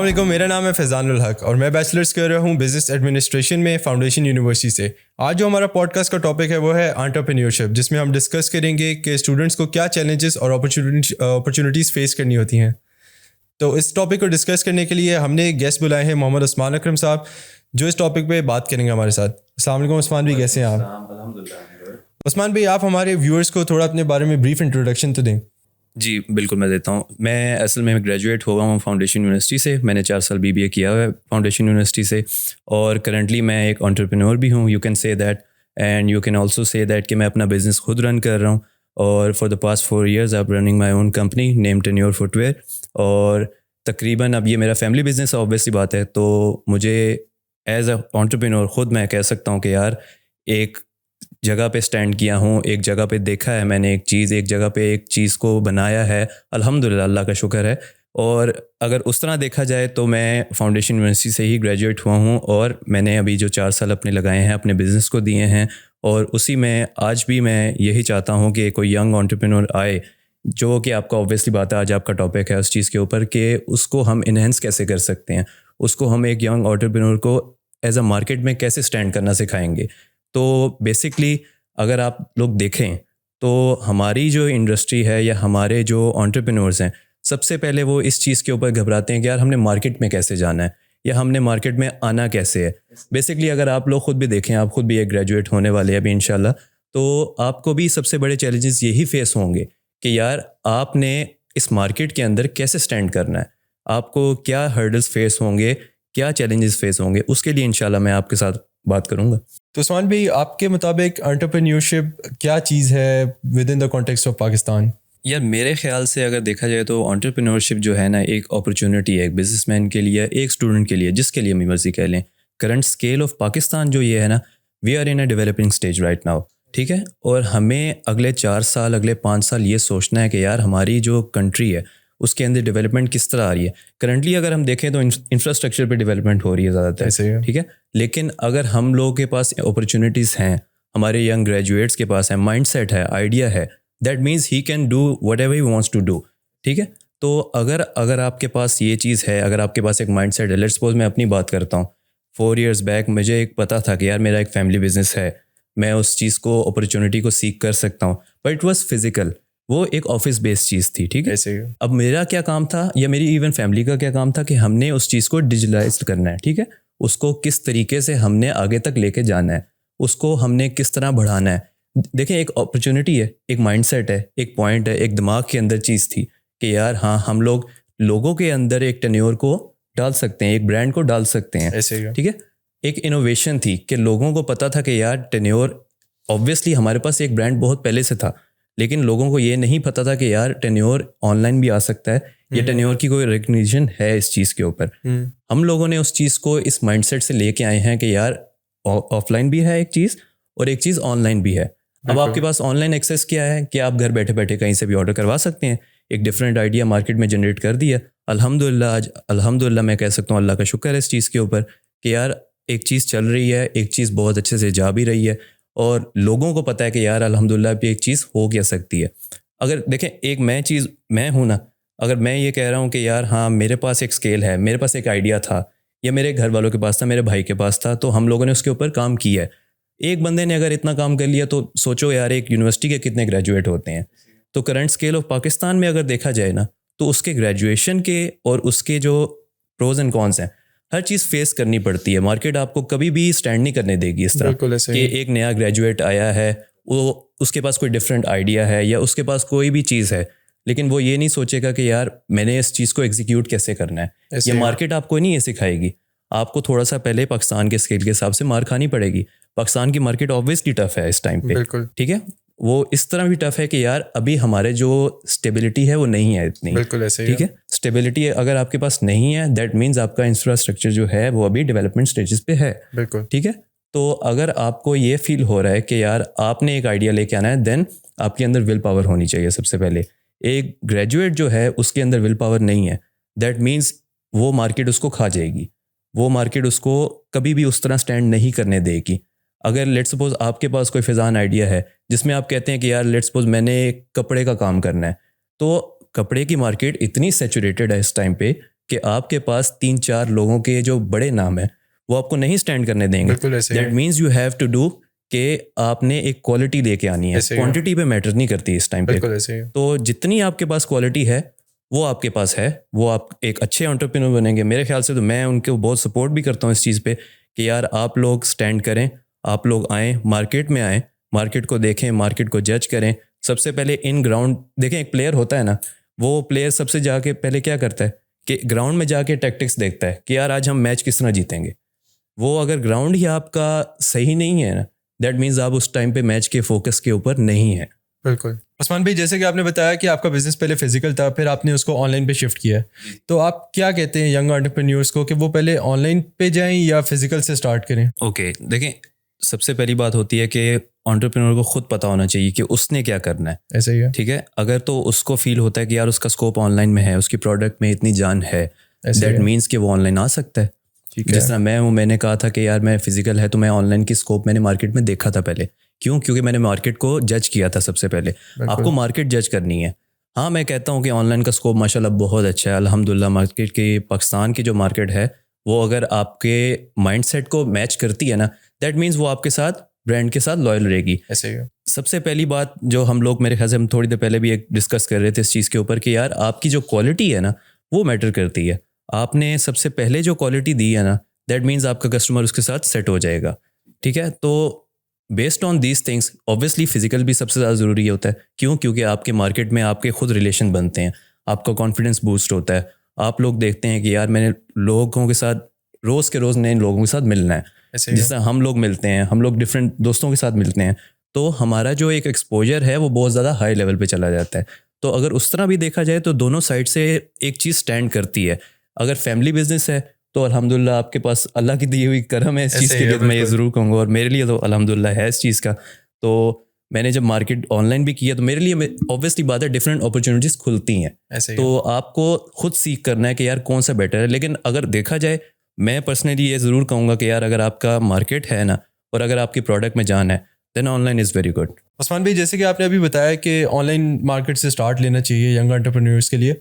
अस्सलाम वालेकुम, मेरा नाम है फैज़ानुल हक और मैं बैचलर्स कर रहा हूँ बिज़नेस एडमिनिस्ट्रेशन में फाउंडेशन यूनिवर्सिटी से। आज जो हमारा पॉडकास्ट का टॉपिक है वो है एंटरप्रेन्योरशिप, जिसमें हम डिस्कस करेंगे कि स्टूडेंट्स को क्या चैलेंजेस और अपॉर्चुनिटीज़ फेस करनी होती हैं। तो इस टॉपिक को डिस्कस करने के लिए हमने एक गेस्ट बुलाए हैं, मोहम्मद उस्मान अकरम साहब, जो इस टॉपिक पे बात करेंगे हमारे साथ। अस्सलाम वालेकुम उस्मान भाई, कैसे हैं आप? उस्मान भाई, आप हमारे व्यूअर्स को थोड़ा अपने बारे में ब्रीफ इंट्रोडक्शन तो दें। जी बिल्कुल, मैं देता हूँ। मैं असल में ग्रेजुएट हुआ हूँ फाउंडेशन यूनिवर्सिटी से। मैंने 4 साल BBA किया हुआ है फाउंडेशन यूनिवर्सिटी से, और करंटली मैं एक एंटरप्रेन्योर भी हूँ, you can say that, and you can also say that कि मैं अपना बिज़नेस खुद रन कर रहा हूँ। और for the past 4 years I am running my own company name tenure footwear, और तकरीबन अब ये मेरा फैमिली बिज़नेस है, ऑब्वियसली बात है। तो मुझे एज अ एंटरप्रेन्योर खुद मैं कह सकता हूँ कि यार एक जगह पे स्टैंड किया हूँ, एक जगह पे देखा है मैंने एक जगह पे एक चीज़ को बनाया है, अल्हम्दुलिल्लाह, अल्लाह का शुक्र है। और अगर उस तरह देखा जाए तो मैं फाउंडेशन यूनिवर्सिटी से ही ग्रेजुएट हुआ हूँ, और मैंने अभी जो 4 साल अपने लगाए हैं अपने बिज़नेस को दिए हैं, और उसी में आज भी मैं यही चाहता हूँ कि कोई यंग एंटरप्रेन्योर आए, जो कि आपका ऑब्वियसली बात है, आज आपका टॉपिक है उस चीज़ के ऊपर कि उसको हम इन्हेंस कैसे कर सकते हैं, उसको हम एक यंग एंटरप्रेन्योर को एज अ मार्केट में कैसे स्टैंड करना सिखाएंगे। तो बेसिकली अगर आप लोग देखें तो हमारी जो इंडस्ट्री है या हमारे जो एंटरप्रेन्योर्स हैं, सबसे पहले वो इस चीज़ के ऊपर घबराते हैं कि यार हमने मार्केट में कैसे जाना है या हमने मार्केट में आना कैसे है। बेसिकली अगर आप लोग खुद भी देखें, आप खुद भी एक ग्रेजुएट होने वाले हैं अभी इंशाल्लाह, तो आपको भी सबसे बड़े चैलेंजेस यही फेस होंगे कि यार आपने इस मार्केट के अंदर कैसे स्टैंड करना है, आपको क्या हर्डल्स फेस होंगे, क्या चैलेंजेस फेस होंगे, उसके लिए इंशाल्लाह मैं आपके साथ बात करूँगा। तो उस्मान भाई, आपके मुताबिक एंटरप्रेन्योरशिप क्या चीज़ है with in the context of Pakistan? यार मेरे ख्याल से अगर देखा जाए तो एंटरप्रेन्योरशिप जो है ना, एक अपॉर्चुनिटी है, एक बिजनेसमैन के लिए, एक स्टूडेंट के लिए, जिसके लिए मर्जी कह लें। करंट स्केल ऑफ पाकिस्तान जो ये है ना, we are in a developing stage right now, ठीक है। और हमें अगले 4 साल, अगले 5 साल ये सोचना है कि यार हमारी जो कंट्री है उसके अंदर डेवलपमेंट किस तरह आ रही है। करंटली अगर हम देखें तो इंफ्रास्ट्रक्चर पे डेवलपमेंट हो रही है ज़्यादातर, ठीक है। लेकिन अगर हम लोगों के पास अपॉर्चुनिटीज़ हैं, हमारे यंग ग्रेजुएट्स के पास है, माइंडसेट है, आइडिया है, that means he can do whatever he wants to do, ठीक है। तो अगर आपके पास ये चीज़ है, अगर आपके पास एक माइंडसेट है, लेट्स सपोज मैं अपनी बात करता हूँ, 4 years बैक मुझे एक पता था कि यार मेरा एक फैमिली बिजनेस है, मैं उस चीज़ को, अपॉर्चुनिटी को सीख कर सकता हूँ, बट इट वॉज फिजिकल, वो एक ऑफिस बेस्ड चीज़ थी, ठीक है। अब मेरा क्या काम था या मेरी इवन फैमिली का क्या काम था कि हमने उस चीज़ को डिजिटलाइज करना है, ठीक है। उसको किस तरीके से हमने आगे तक लेके जाना है, उसको हमने किस तरह बढ़ाना है। देखें, एक अपॉर्चुनिटी है, एक माइंडसेट है, एक पॉइंट है, एक दिमाग के अंदर चीज़ थी कि यार हाँ, हम लोगों के अंदर एक टेन्योर को डाल सकते हैं, एक ब्रांड को डाल सकते हैं, ठीक है। एक इनोवेशन थी कि लोगों को पता था कि यार टेन्योर, ऑब्वियसली हमारे पास एक ब्रांड बहुत पहले से था, लेकिन लोगों को ये नहीं पता था कि यार टेन्योर ऑनलाइन भी आ सकता है, या टेन्योर की कोई रिकग्निशन है इस चीज़ के ऊपर। हम लोगों ने उस चीज़ को इस माइंडसेट से लेके आए हैं कि यार ऑफलाइन भी है एक चीज़ और एक चीज़ ऑनलाइन भी है। अब आपके पास ऑनलाइन एक्सेस क्या है कि आप घर बैठे बैठे कहीं से भी ऑर्डर करवा सकते हैं, एक डिफरेंट आइडिया मार्केट में जनरेट कर दिया। अल्हम्दुलिल्लाह, आज अल्हम्दुलिल्लाह मैं कह सकता हूँ अल्लाह का शुक्र है इस चीज़ के ऊपर कि यार एक चीज़ चल रही है, एक चीज़ बहुत अच्छे से जा भी रही है, और लोगों को पता है कि यार अल्हम्दुलिल्लाह भी एक चीज़ हो क्या सकती है। अगर देखें, एक मैं हूँ ना, अगर मैं ये कह रहा हूँ कि यार हाँ मेरे पास एक स्केल है, मेरे पास एक आइडिया था, या मेरे घर वालों के पास था, मेरे भाई के पास था, तो हम लोगों ने उसके ऊपर काम किया है। एक बंदे ने अगर इतना काम कर लिया तो सोचो यार एक यूनिवर्सिटी के कितने ग्रेजुएट होते हैं। तो करंट स्केल ऑफ पाकिस्तान में अगर देखा जाए ना, तो उसके ग्रेजुएशन के और उसके जो प्रोज एंड कॉन्स हैं, हर चीज़ फेस करनी पड़ती है। मार्केट आपको कभी भी स्टैंड नहीं करने देगी इस तरह कि एक नया ग्रेजुएट आया है, वो उसके पास कोई डिफरेंट आइडिया है या उसके पास कोई भी चीज़ है, लेकिन वो ये नहीं सोचेगा कि यार मैंने इस चीज़ को एग्जीक्यूट कैसे करना है। ये मार्केट आपको नहीं ये सिखाएगी। आपको थोड़ा सा पहले पाकिस्तान के स्केल के हिसाब से मार खानी पड़ेगी। पाकिस्तान की मार्केट ऑब्वियसली टफ है इस टाइम पे, ठीक है। वो इस तरह भी टफ है कि यार अभी हमारे जो स्टेबिलिटी है वो नहीं है इतनी, बिल्कुल ऐसे, ठीक है। स्टेबिलिटी अगर आपके पास नहीं है, दैट मीन्स आपका इंफ्रास्ट्रक्चर जो है वो अभी डेवलपमेंट स्टेजेस पे है, बिल्कुल, ठीक है। तो अगर आपको ये फील हो रहा है कि यार आपने एक आइडिया लेके आना है, देन आपके अंदर विल पावर होनी चाहिए सबसे पहले। एक ग्रेजुएट जो है उसके अंदर विल पावर नहीं है, दैट मीन्स वो मार्केट उसको खा जाएगी, वो मार्केट उसको कभी भी उस तरह स्टैंड नहीं करने देगी। अगर लेट्स सपोज आपके पास कोई फिजान आइडिया है जिसमें आप कहते हैं कि यार लेट्स सपोज मैंने कपड़े का काम करना है, तो कपड़े की मार्केट इतनी सैचुरेटेड है इस टाइम पे कि आपके पास 3-4 लोगों के जो बड़े नाम है वो आपको नहीं स्टैंड करने देंगे. बिल्कुल ऐसे ही दैट है। Means you have to do कि आपने एक क्वालिटी दे के आनी है. ऐसे ही है। क्वांटिटी पे मैटर नहीं करती इस टाइम पे. बिल्कुल ऐसे ही है। तो जितनी आपके पास क्वालिटी है वो आपके पास है, वो आप एक अच्छे एंटरप्रेन्योर बनेंगे. मेरे ख्याल से तो मैं उनको बहुत सपोर्ट भी करता हूँ इस चीज़ पे कि यार आप लोग स्टैंड करें, आप लोग आएँ, मार्केट में आएँ, मार्केट को देखें, मार्केट को जज करें. सबसे पहले इन ग्राउंड देखें. एक प्लेयर होता है ना, वो प्लेयर सबसे जाके पहले क्या करता है कि ग्राउंड में जाके टैक्टिक्स देखता है कि यार आज हम मैच किस तरह जीतेंगे. वो अगर ग्राउंड ही आपका सही नहीं है ना, दैट मीन्स आप उस टाइम पे मैच के फोकस के ऊपर नहीं है. बिल्कुल. उस्मान भाई, जैसे कि आपने बताया कि आपका बिजनेस पहले फिजिकल था, फिर आपने उसको ऑनलाइन पे शिफ्ट किया है, तो आप क्या कहते हैं यंग एंटरप्रेन्योर्स को कि वो पहले ऑनलाइन पे जाएं या फिजिकल से स्टार्ट करें? ओके, देखें, सबसे पहली बात होती है कि एंटरप्रेन्योर को खुद पता होना चाहिए कि उसने क्या करना है. ऐसे ही है। ठीक है, अगर तो उसको फील होता है कि यार उसका स्कोप ऑनलाइन में है, उसकी प्रोडक्ट में इतनी जान है, ऐसे दैट है। मीन्स कि वो ऑनलाइन आ सकता है. ठीक है। जिस तरह मैं हूँ, मैंने कहा था कि यार मैं फिजिकल है तो मैं ऑनलाइन की स्कोप मैंने मार्केट में देखा था पहले. क्यों? क्योंकि मैंने मार्केट को जज किया था सबसे पहले. आपको मार्केट जज करनी है. हाँ, मैं कहता हूँ कि ऑनलाइन का स्कोप माशाल्लाह बहुत अच्छा है, अल्हम्दुलिल्लाह. मार्केट की पाकिस्तान की जो मार्केट है वो अगर आपके माइंडसेट को मैच करती है ना, दैट मीन्स वो आपके साथ, ब्रांड के साथ लॉयल रहेगी. ऐसे ही है। सबसे पहली बात जो हम लोग, मेरे ख्याल से हम थोड़ी देर पहले भी एक डिस्कस कर रहे थे इस चीज़ के ऊपर कि यार आपकी जो क्वालिटी है ना वो मैटर करती है. आपने सबसे पहले जो क्वालिटी दी है ना, दैट मीन्स आपका कस्टमर उसके साथ सेट हो जाएगा. ठीक है, तो based on these things obviously physical भी सबसे ज़्यादा ज़रूरी होता है. क्यों? क्योंकि आपके मार्केट में आपके खुद रिलेशन बनते हैं, आपका कॉन्फिडेंस बूस्ट होता है. आप लोग देखते हैं कि यार मैंने लोगों के साथ रोज़ के रोज़ नए लोगों के साथ मिलना है. ऐसे ही जिस तरह हम लोग मिलते हैं, हम लोग डिफरेंट दोस्तों के साथ मिलते हैं, तो हमारा जो एक एक्सपोजर है वो बहुत ज़्यादा हाई लेवल पे चला जाता है. तो अगर उस तरह भी देखा जाए तो दोनों साइड से एक चीज़ स्टैंड करती है. अगर फैमिली बिजनेस है तो अल्हम्दुलिल्लाह आपके पास अल्लाह की दी हुई करम है इस चीज़ ऐसे के ही लिए, है, तो मैं ये बिल्कुल। ज़रूर कहूँगा. और मेरे लिए तो अल्हम्दुलिल्लाह है इस चीज़ का. तो मैंने जब मार्केट ऑनलाइन भी किया तो मेरे लिए ऑब्वियसली बात है डिफरेंट अपॉर्चुनिटीज़ खुलती हैं. ऐसे ही है। तो आपको खुद सीख करना है कि यार कौन सा बेटर है. लेकिन अगर देखा जाए, मैं पर्सनली ये ज़रूर कहूँगा कि यार अगर आपका मार्केट है ना और अगर आपकी प्रोडक्ट में जान है, then online is very good. Usman भाई, जैसे कि आपने अभी बताया कि ऑनलाइन मार्केट से स्टार्ट लेना चाहिए यंग एंटरप्रेन्योर्स के लिए,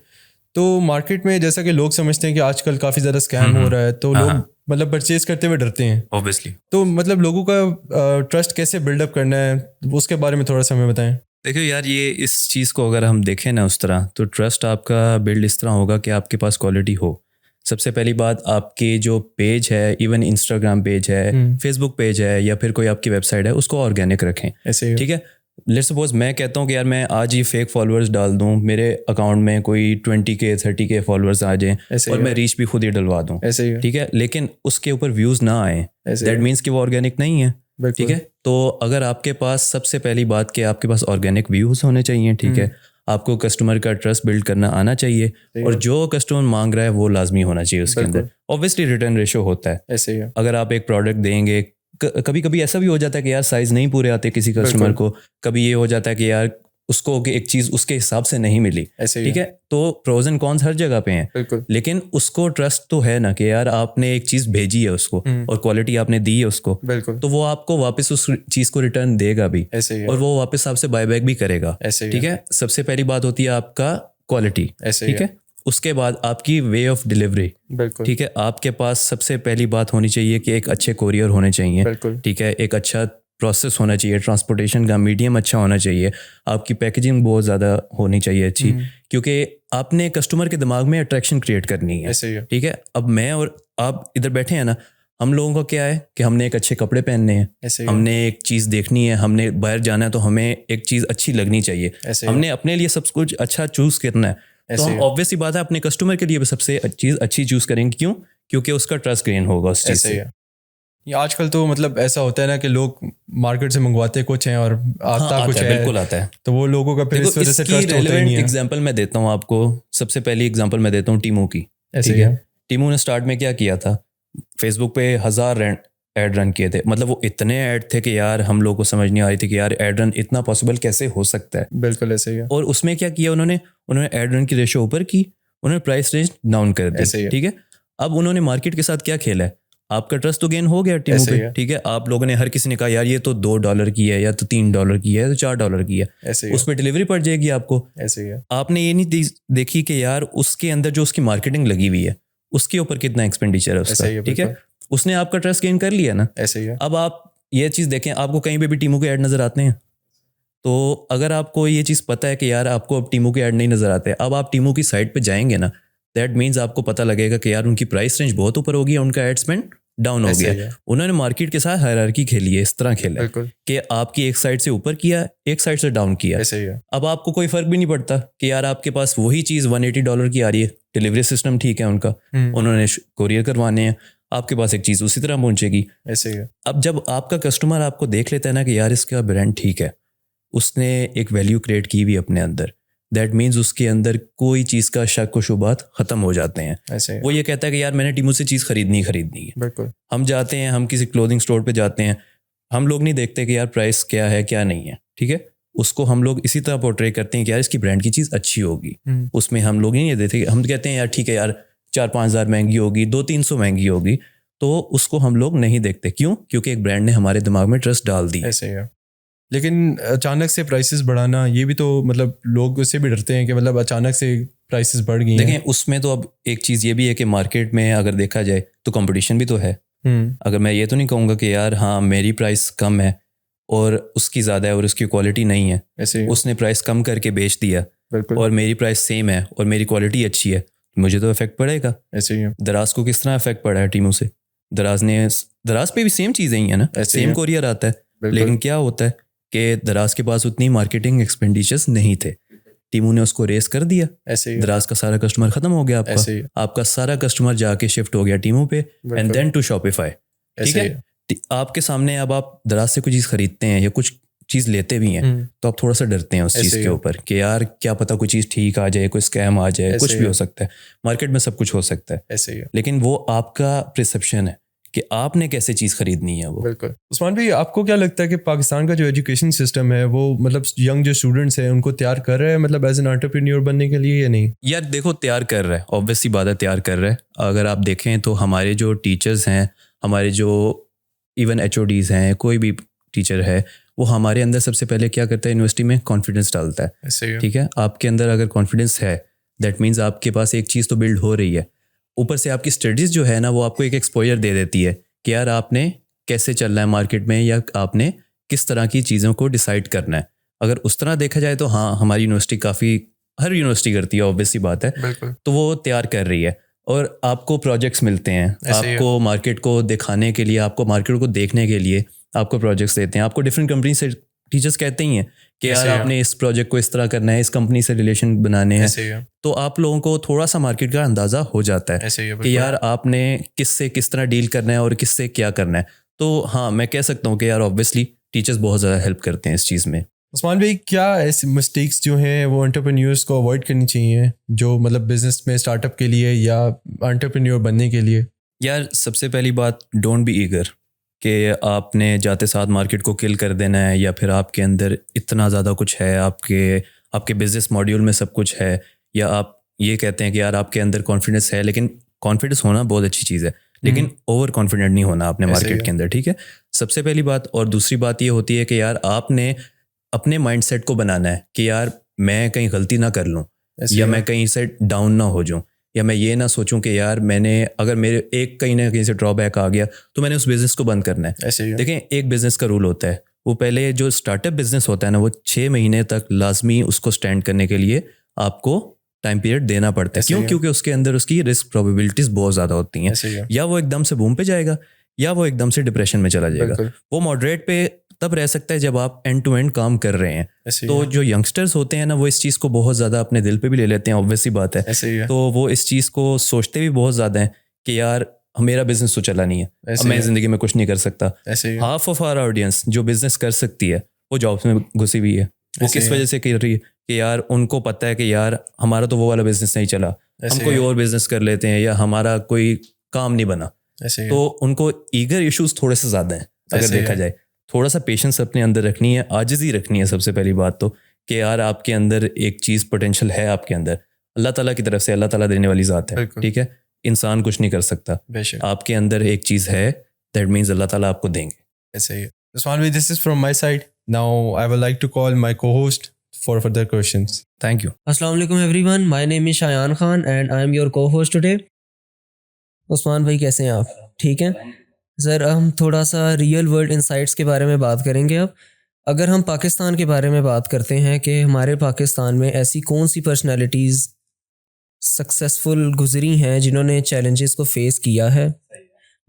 तो मार्केट में जैसा कि लोग समझते हैं कि आजकल काफ़ी ज़्यादा स्कैम हो रहा है, तो लोग मतलब परचेज करते हुए डरते हैं. ऑब्वियसली. तो मतलब लोगों का ट्रस्ट कैसे बिल्डअप करना है, उसके बारे में थोड़ा सा हमें बताएं. देखिए यार, ये इस चीज़ को अगर हम देखें ना उस तरह, तो ट्रस्ट आपका बिल्ड इस तरह होगा कि आपके पास क्वालिटी हो. सबसे पहली बात, आपके जो पेज है, इवन इंस्टाग्राम पेज है, फेसबुक पेज है, या फिर कोई आपकी वेबसाइट है, उसको ऑर्गेनिक रखें. ऐसे ही है. ठीक है, लेट्स सपोज मैं कहता हूँ कि यार मैं आज ही फेक फॉलोअर्स डाल दूँ, मेरे अकाउंट में कोई 20K 30K फॉलोअर्स आ जाएं ऐसे और ही मैं है. रीच भी खुद ही डलवा दूँ. ऐसे ही है. ठीक है, लेकिन उसके ऊपर व्यूज़ ना आए, ऐसे दैट ही है. मीन्स कि वो ऑर्गेनिक नहीं है. बिल्कुल. ठीक है, तो अगर आपके पास सबसे पहली बात कि आपके पास ऑर्गेनिक व्यूज़ होने चाहिए. ठीक है, आपको कस्टमर का ट्रस्ट बिल्ड करना आना चाहिए, और जो कस्टमर मांग रहा है वो लाजमी होना चाहिए उसके अंदर. ऑब्वियसली रिटर्न रेशो होता है. ऐसे ही है. अगर आप एक प्रोडक्ट देंगे, कभी कभी ऐसा भी हो जाता है कि यार साइज़ नहीं पूरे आते किसी कस्टमर को. कभी ये हो जाता है कि यार उसको कि एक चीज़ उसके हिसाब से नहीं मिली. ऐसे ही ठीक है, तो प्रोज एंड कॉन्स हर जगह पे हैं. बिल्कुल. लेकिन उसको ट्रस्ट तो है ना कि यार आपने एक चीज़ भेजी है उसको और क्वालिटी आपने दी है उसको, बिल्कुल. तो वो आपको वापस उस चीज़ को रिटर्न देगा भी, ऐसे ही है. और वो वापस आपसे बाय बैक भी करेगा. ऐसे ही ठीक है, सबसे पहली बात होती है आपका क्वालिटी. ऐसे ही ठीक है, उसके बाद आपकी वे ऑफ डिलीवरी. बिल्कुल. ठीक है, आपके पास सबसे पहली बात होनी चाहिए कि एक अच्छे कोरियर होने चाहिए. बिल्कुल. ठीक है, एक अच्छा प्रोसेस होना चाहिए, ट्रांसपोर्टेशन का मीडियम अच्छा होना चाहिए, आपकी पैकेजिंग बहुत ज़्यादा होनी चाहिए अच्छी, क्योंकि आपने कस्टमर के दिमाग में अट्रैक्शन क्रिएट करनी है. ऐसे ही है. ठीक है, अब मैं और आप इधर बैठे हैं ना, हम लोगों का क्या है कि हमने एक अच्छे कपड़े पहनने हैं, ऐसे ही है. हमने एक चीज़ देखनी है, हमने बाहर जाना है तो हमें एक चीज़ अच्छी लगनी चाहिए. ऐसे ही है. हमने अपने लिए सब कुछ अच्छा चूज़ करना है, तो ऐसे हम ही है. ऑब्वियसली बात है अपने कस्टमर के लिए भी सबसे चीज़ अच्छी चूज़ करेंगे. क्यों? क्योंकि उसका ट्रस्ट गेन होगा उस चीज़ ऐसे ही से. है. ये आजकल तो मतलब ऐसा होता है ना कि लोग मार्केट से मंगवाते कुछ हैं और आता कुछ है. बिल्कुल आता है. तो वो लोगों का फिर इस वजह से ट्रस्ट होता ही नहीं है. एग्जांपल मैं देता हूँ आपको. सबसे पहली एग्जांपल मैं देता हूँ टीमू की. ऐसे ठीक ही है, है. टीमू ने स्टार्ट में क्या किया था, फेसबुक पे 1000 ऐड रन किए थे. मतलब वो इतने ऐड थे कि यार हम लोग को समझ नहीं आ रही थी कि यार ऐड रन इतना पॉसिबल कैसे हो सकता है. बिल्कुल ऐसे ही है. और उसमें क्या किया उन्होंने ऐड रन की रेशो ऊपर की, उन्होंने प्राइस रेंज डाउन कर ऐसे ही दी. है. ठीक है, अब उन्होंने मार्केट के साथ क्या खेला है, आपका ट्रस्ट तो गेन हो गया टीमों ऐसे ही पे, है। ठीक है। आप लोगों ने, हर किसी ने कहा यार ये तो $2 की है, या तो $3 की है, तो $4 की है, ऐसे ही उस पर डिलीवरी पड़ जाएगी आपको। ऐसे ही है। आपने ये नहीं देखी कि यार उसके अंदर जो उसकी मार्केटिंग लगी हुई है उसके ऊपर कितना एक्सपेंडिचर है ऐसे उसका, ही है, ठीक है। उसने आपका ट्रस्ट गेन कर लिया ना। ऐसे ही है। अब आप ये चीज़ देखें, आपको कहीं पे भी टीमों के ऐड नज़र आते हैं, तो अगर आपको ये चीज़ पता है कि यार आपको अब टीमों के ऐड नहीं नज़र आते, अब आप टीमों की साइट पे जाएंगे ना, दैट मीन्स आपको पता लगेगा कि यार उनकी प्राइस रेंज बहुत ऊपर हो गई है, उनका एड स्पेंड डाउन हो ऐसे ही गया। है। उन्होंने मार्केट के साथ हायरार्की खेली है, इस तरह खेला है बिल्कुल कि आपकी एक साइड से ऊपर किया, एक साइड से डाउन किया। ऐसे ही है। अब आपको कोई फर्क भी नहीं पड़ता कि यार आपके पास वही चीज़ $180 की आ रही है, डिलीवरी सिस्टम ठीक है उनका, उन्होंने कोरियर करवाने हैं, आपके पास एक चीज़ उसी तरह पहुंचेगी। ऐसे ही है। अब जब आपका कस्टमर आपको देख लेता है ना कि यार इसका ब्रांड ठीक है, उसने एक वैल्यू क्रिएट की हुई अपने अंदर, दैट मीन्स उसके अंदर कोई चीज़ का शक व शुबात ख़त्म हो जाते हैं। ऐसे ही है। वो ये कहता है कि यार मैंने टीमों से चीज़ खरीदनी है। बिल्कुल हम जाते हैं, हम किसी क्लोथिंग स्टोर पे जाते हैं, हम लोग नहीं देखते कि यार प्राइस क्या है क्या नहीं है, ठीक है। उसको हम लोग इसी तरह पोर्ट्रे करते हैं कि यार इसकी ब्रांड की चीज़ अच्छी होगी। उसमें हम लोग नहीं देते, हम कहते हैं यार ठीक है यार 4-5 हज़ार महंगी होगी, 200-300 महंगी होगी, तो उसको हम लोग नहीं देखते। क्यों? क्योंकि एक ब्रांड ने हमारे दिमाग में ट्रस्ट डाल दी। ऐसे ही है। लेकिन अचानक से प्राइसेस बढ़ाना, ये भी तो मतलब लोग उससे भी डरते हैं कि मतलब अचानक से प्राइसेस बढ़ गई हैं। देखें उसमें तो अब एक चीज़ ये भी है कि मार्केट में अगर देखा जाए तो कंपटीशन भी तो है। अगर मैं ये तो नहीं कहूँगा कि यार हाँ मेरी प्राइस कम है और उसकी ज़्यादा है और उसकी क्वालिटी नहीं है, ऐसे ही उसने प्राइस कम करके बेच दिया बिल्कुल और मेरी प्राइस सेम है और मेरी क्वालिटी अच्छी है, मुझे तो इफेक्ट पड़ेगा। ऐसे ही है। दराज को किस तरह इफेक्ट पड़ा है टीमों से? दराज पे भी सेम चीज़ें ही है ना, ऐसे ही सेम है। कोरियर आता है, बिल्कुल। लेकिन क्या होता है कि दराज के पास उतनी मार्केटिंग एक्सपेंडिचर्स नहीं थे, टीमों ने उसको रेस कर दिया, ऐसे ही है। दराज का सारा कस्टमर खत्म हो गया ऐसे ही आपका, आपका सारा कस्टमर जाके शिफ्ट हो गया टीमों पे, एंड देन टू शॉपिफाई, ठीक ऐसे ही है। आपके सामने अब आप दराज से कोई चीज़ खरीदते हैं या कुछ चीज़ लेते भी हैं तो आप थोड़ा सा डरते हैं उस ऐसे चीज़ ही के है। ऊपर कि यार क्या पता कोई चीज़ ठीक आ जाए, कोई स्कैम आ जाए, ऐसे कुछ ही भी है। हो सकता है, मार्केट में सब कुछ हो सकता है। ऐसे ही है। लेकिन वो आपका परसेप्शन है कि आपने कैसे चीज़ खरीदनी है वो। बिल्कुल। उस्मान भाई, आपको क्या लगता है कि पाकिस्तान का जो एजुकेशन सिस्टम है वो मतलब यंग जो स्टूडेंट्स हैं उनको तैयार कर रहा है मतलब एज एन एंटरप्रेन्योर बनने के लिए या नहीं? यार देखो तैयार कर रहा है, ऑब्वियसली बात है तैयार कर रहा है। अगर आप देखें तो हमारे जो टीचर्स हैं, हमारे जो इवन HODs हैं, कोई भी टीचर है, वो हमारे अंदर सबसे पहले क्या करता है, यूनिवर्सिटी में कॉन्फिडेंस डालता है, ऐसे ही है। ठीक है। आपके अंदर अगर कॉन्फिडेंस है दैट मीन्स आपके पास एक चीज़ तो बिल्ड हो रही है। ऊपर से आपकी स्टडीज़ जो है ना वो आपको एक एक्सपोजर दे देती है कि यार आपने कैसे चलना है मार्केट में, या आपने किस तरह की चीज़ों को डिसाइड करना है। अगर उस तरह देखा जाए तो हाँ, हमारी यूनिवर्सिटी काफ़ी, हर यूनिवर्सिटी करती है ऑब्वियसली बात है, बिल्कुल। तो वो तैयार कर रही है और आपको प्रोजेक्ट्स मिलते हैं, ऐसे ही है। आपको मार्केट को दिखाने के लिए, आपको मार्केट को देखने के लिए आपको प्रोजेक्ट्स देते हैं। आपको डिफरेंट कंपनी से टीचर्स कहते ही हैं कि यार ऐसे ही है। आपने इस प्रोजेक्ट को इस तरह करना है, इस कंपनी से रिलेशन बनाने हैं, ऐसे ही है। तो आप लोगों को थोड़ा सा मार्केट का अंदाज़ा हो जाता है ऐसे ही है। कि यार आपने किससे किस तरह डील करना है और किससे क्या करना है। तो हाँ, मैं कह सकता हूँ कि यार ऑब्वियसली टीचर्स बहुत ज़्यादा हेल्प करते हैं इस चीज़ में। उस्मान भाई, क्या ऐसे मिस्टेक्स जो हैं वो एंटरप्रेन्योर्स को अवॉइड करनी चाहिए जो मतलब बिजनेस में स्टार्टअप के लिए या एंटरप्रेन्योर बनने के लिए? यार सबसे पहली बात, डोंट बी ईगर कि आपने जाते साथ मार्केट को किल कर देना है, या फिर आपके अंदर इतना ज़्यादा कुछ है, आपके बिजनेस मॉड्यूल में सब कुछ है, या आप ये कहते हैं कि यार आपके अंदर कॉन्फिडेंस है। लेकिन कॉन्फिडेंस होना बहुत अच्छी चीज़ है, लेकिन ओवर कॉन्फिडेंट नहीं होना आपने मार्केट के अंदर, ठीक है। सबसे पहली बात। और दूसरी बात ये होती है कि यार आपने अपने माइंडसेट को बनाना है कि यार मैं कहीं गलती ना कर लूँ, या मैं कहीं से डाउन ना हो जाऊँ, या मैं ये ना सोचूं कि यार मैंने, अगर मेरे एक कहीं ना कहीं से ड्रॉबैक आ गया तो मैंने उस बिज़नेस को बंद करना है। ऐसे ही है। देखें एक बिज़नेस का रूल होता है, वो पहले जो स्टार्टअप बिज़नेस होता है ना, वो 6 महीने तक लाजमी उसको स्टैंड करने के लिए आपको टाइम पीरियड देना पड़ता है। क्यों? क्योंकि उसके अंदर उसकी रिस्क प्रोबेबिलिटीज बहुत ज़्यादा होती हैं। ऐसे ही है। या वो एकदम से बूम पे जाएगा, या वो एकदम से डिप्रेशन में चला जाएगा। बिल्कुल। वो मॉडरेट पे तब रह सकता है जब आप एंड टू एंड काम कर रहे हैं। ऐसे ही तो है। जो यंगस्टर्स होते हैं ना, वो इस चीज़ को बहुत ज़्यादा अपने दिल पे भी ले लेते हैं, ऑब्वियसली बात है। ऐसे ही है। तो वो इस चीज़ को सोचते भी बहुत ज़्यादा हैं कि यार मेरा बिजनेस तो चला नहीं है, अब ऐसे मैं ही है। ज़िंदगी में कुछ नहीं कर सकता। ऐसे ही है। हाफ ऑफ आवर ऑडियंस जो बिजनेस कर सकती है वो जॉब्स में घुसी हुई है। वो ऐसे किस ही है। वजह से कर रही है कि यार उनको पता है कि यार हमारा तो वो वाला बिजनेस नहीं चला, ऐसे हम ही कोई है। और बिजनेस कर लेते हैं, या हमारा कोई काम नहीं बना। ऐसे ही है। तो उनको ईगर इश्यूज थोड़े से ज़्यादा हैं अगर ऐसे ही देखा है। जाए। थोड़ा सा पेशेंस अपने अंदर रखनी है, आजिज़ी रखनी है सबसे पहली बात तो, कि यार आपके अंदर एक चीज़ पोटेंशियल है आपके अंदर, अल्लाह ताला की तरफ से, अल्लाह ताला देने वाली ज़ात है, बिल्कुल। ठीक है। इंसान कुछ नहीं कर सकता। बेशक आपके अंदर एक चीज़ है, दैट मीन्स अल्लाह ताला आपको देंगे। ऐसा ही है। उस्मान भाई, this is from my side. Now I would like to call my co-host for further questions. Thank you. Assalamu alaikum everyone. My name is Shayan Khan and I am your co-host today. Usman भाई कैसे हैं आप? ठीक हैं sir. हम थोड़ा सा real world insights के बारे में बात करेंगे अब। अगर हम पाकिस्तान के बारे में बात करते हैं कि हमारे पाकिस्तान में ऐसी कौन सी पर्सनालिटीज़ सक्सेसफुल गुजरी हैं जिन्होंने चैलेंजेस को फेस किया है,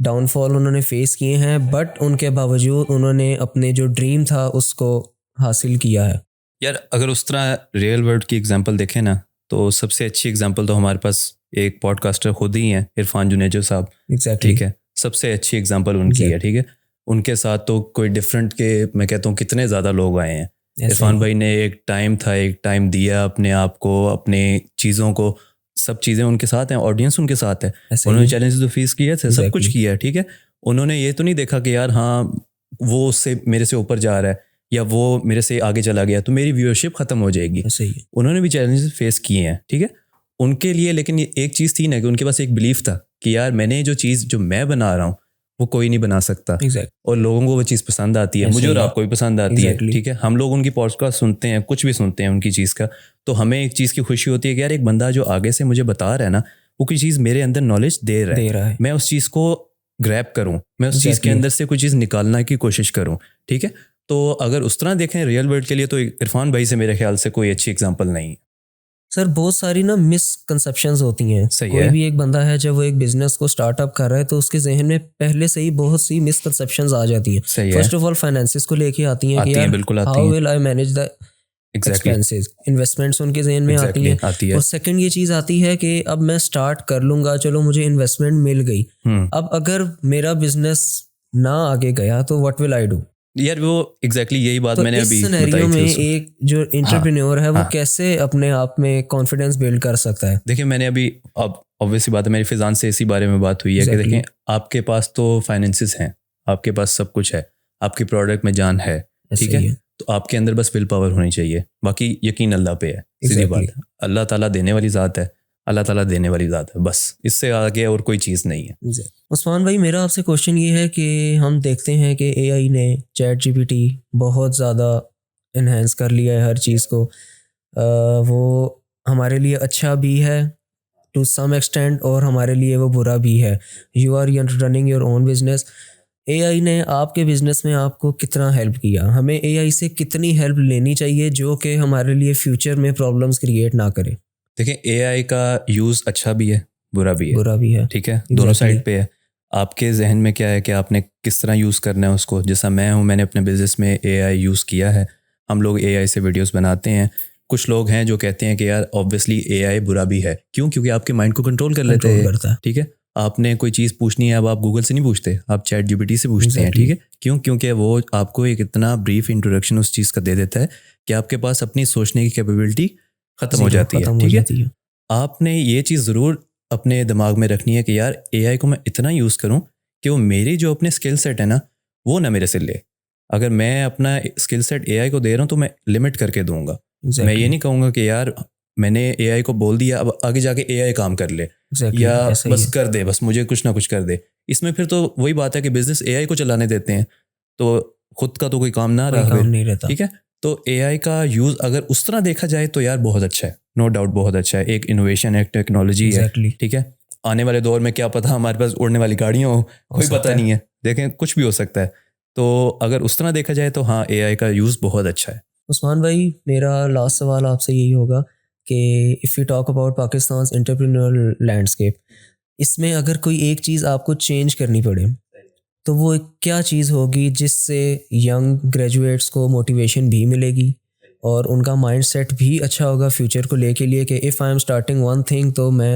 डाउनफॉल उन्होंने फेस किए हैं, बट उनके बावजूद उन्होंने अपने जो ड्रीम था उसको हासिल किया है। यार अगर उस तरह रियल वर्ल्ड की एग्जांपल देखें ना, तो सबसे अच्छी एग्जांपल तो हमारे पास एक पॉडकास्टर खुद ही हैं, इरफान जुनेजो साहब। एग्जैक्टली ठीक है, सबसे अच्छी एग्जांपल उनकी है। ठीक है, उनके साथ तो कोई डिफरेंट के मैं कहता हूँ कितने ज़्यादा लोग आए हैं। इरफान भाई ने एक टाइम दिया अपने आप को, अपने चीज़ों को, सब चीज़ें उनके साथ हैं, ऑडियंस उनके साथ है। उन्होंने चैलेंजेस तो फेस किए थे, सब कुछ किया है। ठीक है, उन्होंने ये तो नहीं देखा कि यार हाँ वो उससे मेरे से ऊपर जा रहा है या वो मेरे से आगे चला गया तो मेरी व्यूअरशिप ख़त्म हो जाएगी। उन्होंने भी चैलेंजेस फेस किए हैं। ठीक है, उनके लिए लेकिन ये एक चीज़ थी ना कि उनके पास एक बिलीफ था कि यार मैंने जो चीज़ जो मैं बना रहा हूँ वो कोई नहीं बना सकता, और लोगों को वो चीज़ पसंद आती है, मुझे और आपको भी पसंद आती है। ठीक है, हम लोग उनकी पॉडकास्ट सुनते हैं, कुछ भी सुनते हैं उनकी चीज़ का, तो हमें एक चीज़ की खुशी होती है कि यार एक बंदा जो आगे से मुझे बता रहा है ना, वो कोई चीज़ मेरे अंदर नॉलेज दे रहा है, मैं उस चीज़ को ग्रैब करूँ, मैं उस चीज़ के अंदर से कोई चीज़ निकालने की कोशिश करूँ। ठीक है, तो अगर उस तरह देखें रियल वर्ल्ड के लिए तो इरफान भाई से मेरे ख्याल से कोई अच्छी एग्जांपल नहीं है। सर बहुत सारी ना मिसकंसेप्शंस होती हैं। कोई है। भी एक बंदा है जब वो एक बिजनेस को स्टार्टअप कर रहा है तो उसके जहन में पहले से ही बहुत सी मिसकंसेप्शंस आ जाती हैं। फर्स्ट ऑफ ऑल फाइनेंसेस को लेके आती हैं कि यार how will I manage the expenses, investments उनके जहन में आती हैं। और सेकंड ये चीज़ आती है कि अब मैं स्टार्ट कर लूँगा, चलो मुझे इन्वेस्टमेंट मिल गई, अब अगर मेरा बिजनेस ना आगे गया तो व्हाट विल आई डू। यार वो एग्जैक्टली यही बात मैंने अभी सिनेरियो में एक जो एंटरप्रेन्योर है वो कैसे अपने आप में कॉन्फिडेंस बिल्ड कर सकता है। देखिए मैंने अभी, अब ऑब्वियसली बात है, मेरी फिजान से इसी बारे में बात हुई है कि देखें आपके पास तो फाइनेंसेस हैं, आपके पास सब कुछ है, आपकी प्रोडक्ट में जान है। ठीक है, तो आपके अंदर बस विल पावर होनी चाहिए, बाकी यकीन अल्लाह पे है। सीधी बात है, अल्लाह ताला देने वाली ज़ात है, अल्लाह ताला देने वाली ज़ात है, बस इससे आगे और कोई चीज़ नहीं है। उस्मान भाई मेरा आपसे क्वेश्चन ये है कि हम देखते हैं कि एआई ने ChatGPT बहुत ज़्यादा इन्हेंस कर लिया है हर चीज़ को। वो हमारे लिए अच्छा भी है टू सम एक्सटेंट और हमारे लिए वो बुरा भी है। You are running your own business, AI ने आपके बिजनेस में आपको कितना हेल्प किया, हमें एआई से कितनी हेल्प लेनी चाहिए जो कि हमारे लिए फ्यूचर में प्रॉब्लम्स क्रिएट ना करे। देखिए एआई का यूज़ अच्छा भी है, बुरा भी है। ठीक है, दोनों साइड पे है। आपके जहन में क्या है कि आपने किस तरह यूज़ करना है उसको। जैसा मैं हूँ, मैंने अपने बिजनेस में एआई यूज़ किया है, हम लोग एआई से वीडियोस बनाते हैं। कुछ लोग हैं जो कहते हैं कि यार ऑब्वियसली एआई बुरा भी है, क्यों? क्योंकि आपके माइंड को कंट्रोल कर लेते हैं। ठीक है, आपने कोई चीज़ पूछनी है, अब आप गूगल से नहीं पूछते, आप ChatGPT से पूछते हैं। ठीक है, क्यों? क्योंकि वो आपको एक इतना ब्रीफ इंट्रोडक्शन उस चीज़ का दे देता है कि आपके पास अपनी सोचने की कैपेबिलिटी ख़त्म हो जाती है। ठीक है, आपने ये चीज़ ज़रूर अपने दिमाग में रखनी है कि यार एआई को मैं इतना यूज़ करूं कि वो मेरी जो अपने स्किल सेट है ना वो ना मेरे से ले। अगर मैं अपना स्किल सेट एआई को दे रहा हूं तो मैं लिमिट करके दूंगा। मैं ये नहीं कहूँगा कि यार मैंने एआई को बोल दिया अब आगे जाके एआई काम कर ले या बस कर दे, बस मुझे कुछ ना कुछ कर दे। इसमें फिर तो वही बात है कि बिजनेस एआई को चलाने देते हैं तो खुद का तो कोई काम ना रहा। ठीक है, तो एआई का यूज़ अगर उस तरह देखा जाए तो यार बहुत अच्छा है, नो डाउट बहुत अच्छा है, एक इनोवेशन, एक टेक्नोलॉजी है। ठीक है, आने वाले दौर में क्या पता हमारे पास उड़ने वाली गाड़ियाँ हो, कोई पता नहीं है, देखें कुछ भी हो सकता है। तो अगर उस तरह देखा जाए तो हाँ एआई का यूज़ बहुत अच्छा है। उस्मान भाई मेरा लास्ट सवाल आपसे यही होगा कि if you talk about Pakistan entrepreneurial landscape, इसमें अगर कोई एक चीज़ आपको चेंज करनी पड़े तो वो क्या चीज़ होगी जिससे यंग ग्रेजुएट्स को मोटिवेशन भी मिलेगी और उनका माइंडसेट भी अच्छा होगा फ्यूचर को लेके लिए कि if I am starting one thing तो मैं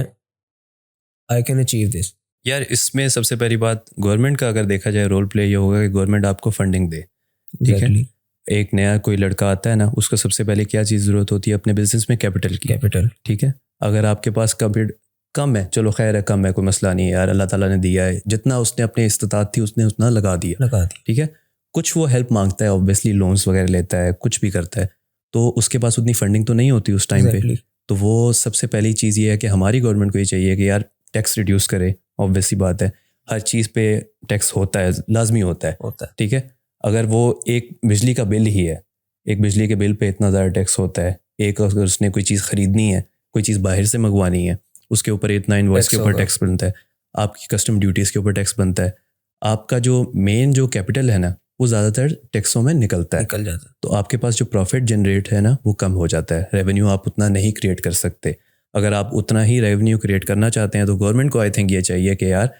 आई कैन अचीव दिस। यार इसमें सबसे पहली बात गवर्नमेंट का अगर देखा जाए रोल प्ले ये होगा कि गवर्नमेंट आपको फंडिंग दे। ठीक है, एक नया कोई लड़का आता है ना, उसको सबसे पहले क्या चीज़ ज़रूरत होती है अपने बिजनेस में? कैपिटल की। ठीक है, अगर आपके पास कैपिटल कम है, चलो खैर है, कम है, कोई मसला नहीं है यार, अल्लाह ताला ने दिया है, जितना उसने अपनी इस्तात थी उसने उतना लगा दिया। ठीक है, कुछ वो हेल्प मांगता है, ऑब्वियसली लोन्स वगैरह लेता है, कुछ भी करता है, तो उसके पास उतनी फंडिंग तो नहीं होती उस टाइम पे। तो वो सबसे पहली चीज़ ये है कि हमारी गवर्नमेंट को ये चाहिए कि यार टैक्स रिड्यूस करे, ऑब्वियस सी बात है, हर चीज़ पे टैक्स होता है, लाजमी होता है, ठीक है। अगर वो एक बिजली का बिल ही है, एक बिजली के बिल पे इतना ज़्यादा टैक्स होता है, एक अगर उसने कोई चीज़ ख़रीदनी है, कोई चीज़ बाहर से मंगवानी है, उसके ऊपर इतना इन्वॉइस के ऊपर टैक्स बनता है, आपकी कस्टम ड्यूटीज़ के ऊपर टैक्स बनता है, आपका जो मेन जो कैपिटल है ना वो ज़्यादातर टैक्सों में निकल जाता है, तो आपके पास जो प्रॉफिट जनरेट है ना वो कम हो जाता है, रेवेन्यू आप उतना नहीं क्रिएट कर सकते। अगर आप उतना ही रेवेन्यू क्रिएट करना चाहते हैं तो गवर्नमेंट को आई थिंक ये चाहिए कि यार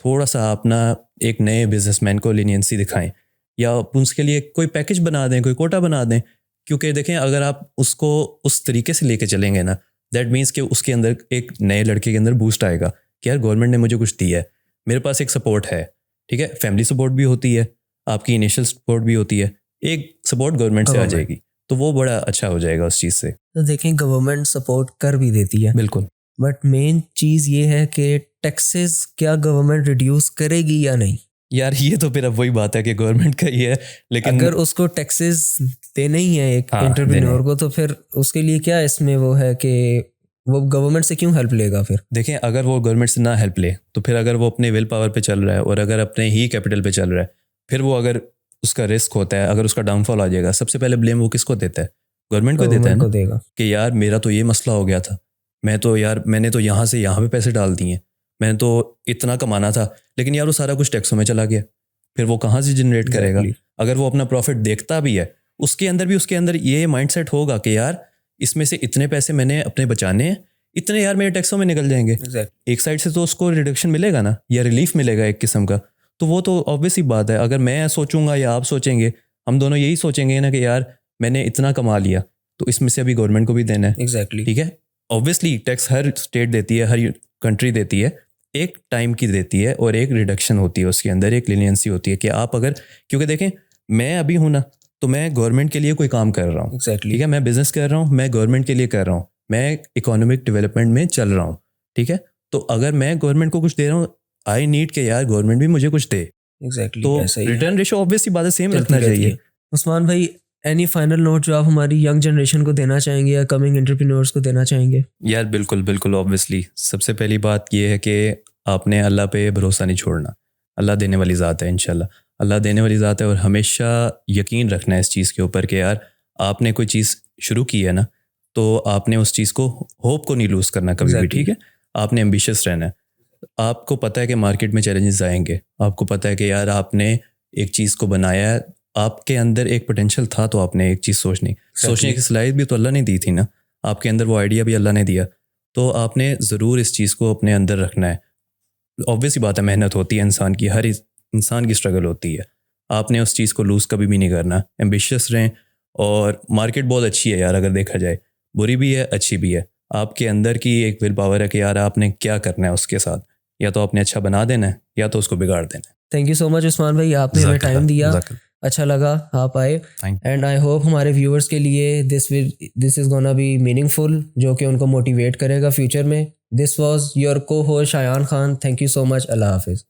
थोड़ा सा अपना एक नए बिजनेसमैन को लीनियंसी दिखाएं, या उसके लिए कोई पैकेज बना दें, कोई कोटा बना दें, क्योंकि देखें अगर आप उसको उस तरीके से लेके चलेंगे ना, दैट मीन्स कि उसके अंदर एक नए लड़के के अंदर बूस्ट आएगा कि यार गवर्नमेंट ने मुझे कुछ दिया है, मेरे पास एक सपोर्ट है, ठीक है, फैमिली सपोर्ट भी होती है, आपकी इनिशियल सपोर्ट भी होती है, एक सपोर्ट गवर्नमेंट से आ जाएगी, तो वो बड़ा अच्छा हो जाएगा उस चीज़ से। तो देखें गवर्नमेंट सपोर्ट कर भी देती है, बिल्कुल, बट मेन चीज़ ये है कि टैक्सेस क्या गवर्नमेंट रिड्यूस करेगी या नहीं। यार ये तो फिर अब वही बात है कि गवर्नमेंट का ही है, लेकिन अगर उसको टैक्सेस देने ही है एक एंटरप्रेन्योर को, तो फिर उसके लिए क्या इसमें वो है कि वो गवर्नमेंट से क्यों हेल्प लेगा। फिर देखें अगर वो गवर्नमेंट से ना हेल्प ले तो फिर अगर वो अपने विल पावर पे चल रहा है और अगर अपने ही कैपिटल पे चल रहा है, फिर वो अगर उसका रिस्क होता है, अगर उसका डाउनफॉल आ जाएगा, सबसे पहले ब्लेम वो किसको देता है, गवर्नमेंट को देता है ना, देगा कि यार मेरा तो ये मसला हो गया था, मैंने तो यहाँ से यहाँ पे पैसे डाल दिए, मैंने तो इतना कमाना था, लेकिन यार वो सारा कुछ टैक्सों में चला गया, फिर वो कहाँ से जनरेट करेगा। अगर वो अपना प्रॉफिट देखता भी है, उसके अंदर ये माइंडसेट होगा कि यार इसमें से इतने पैसे मैंने अपने बचाने हैं, इतने यार मेरे टैक्सों में निकल जाएंगे। एक साइड से तो उसको रिडक्शन मिलेगा ना, या रिलीफ मिलेगा एक किस्म का, तो वो तो ऑब्वियस ही बात है। अगर मैं सोचूंगा या आप सोचेंगे, हम दोनों यही सोचेंगे ना कि यार मैंने इतना कमा लिया तो इसमें से अभी गवर्नमेंट को भी देना है, ठीक है। ऑब्वियसली टैक्स हर स्टेट देती है, हर कंट्री देती है, एक टाइम की देती है और एक रिडक्शन होती है, उसके अंदर एक लीनियंसी होती है कि आप अगर, क्योंकि देखें मैं अभी हूँ ना, तो मैं गवर्नमेंट के लिए कोई काम कर रहा हूँ, ठीक है, मैं बिजनेस कर रहा हूँ, मैं गवर्नमेंट के लिए कर रहा हूँ, मैं इकोनॉमिक डेवलपमेंट में चल रहा हूँ, ठीक है। तो अगर मैं गवर्नमेंट को कुछ दे रहा हूँ, आई नीड के यार गवर्नमेंट भी मुझे कुछ दे, तो रिटर्न रेशो ऑब्वियसली बात सेम रखना चाहिए। उस्मान भाई एनी फाइनल नोट जो आप हमारी यंग जनरेशन को देना चाहेंगे या कमिंग एंटरप्रेन्योर्स को देना चाहेंगे। यार बिल्कुल ऑब्वियसली सबसे पहली बात ये है कि आपने अल्लाह पे भरोसा नहीं छोड़ना, अल्लाह देने वाली ज़ात है, इंशाल्लाह अल्लाह देने वाली ज़ात है, और हमेशा यकीन रखना है इस चीज़ के ऊपर कि यार आपने कोई चीज़ शुरू की है ना, तो आपने उस चीज़ को, होप को नहीं लूज़ करना कभी भी, ठीक है। आपने एम्बिशियस रहना है, आपको पता है कि मार्केट में चैलेंजेस आएंगे, आपको पता है कि यार आपने एक चीज़ को बनाया है, आपके अंदर एक पोटेंशियल था, तो आपने एक चीज़ सोचने की सलाहियत भी तो अल्लाह ने दी थी ना, आपके अंदर वो आइडिया भी अल्लाह ने दिया, तो आपने ज़रूर इस चीज़ को अपने अंदर रखना है। ऑब्वियस ही बात है, मेहनत होती है इंसान की, हर इंसान की स्ट्रगल होती है, आपने उस चीज़ को लूज़ कभी भी नहीं करना, एम्बिशियस रहें। और मार्केट बहुत अच्छी है यार, अगर देखा जाए बुरी भी है अच्छी भी है, आपके अंदर की एक विल पावर है कि यार आपने क्या करना है उसके साथ, या तो आपने अच्छा बना देना है या तो उसको बिगाड़ देना है। Thank you so much Usman भाई, आपने हमें टाइम दिया, अच्छा लगा आप आए, एंड आई होप हमारे व्यूअर्स के लिए this is gonna be meaningful, जो कि उनको मोटिवेट करेगा फ्यूचर में। This was your co-host Shayan Khan, thank you so much, अल्लाह हाफिज़।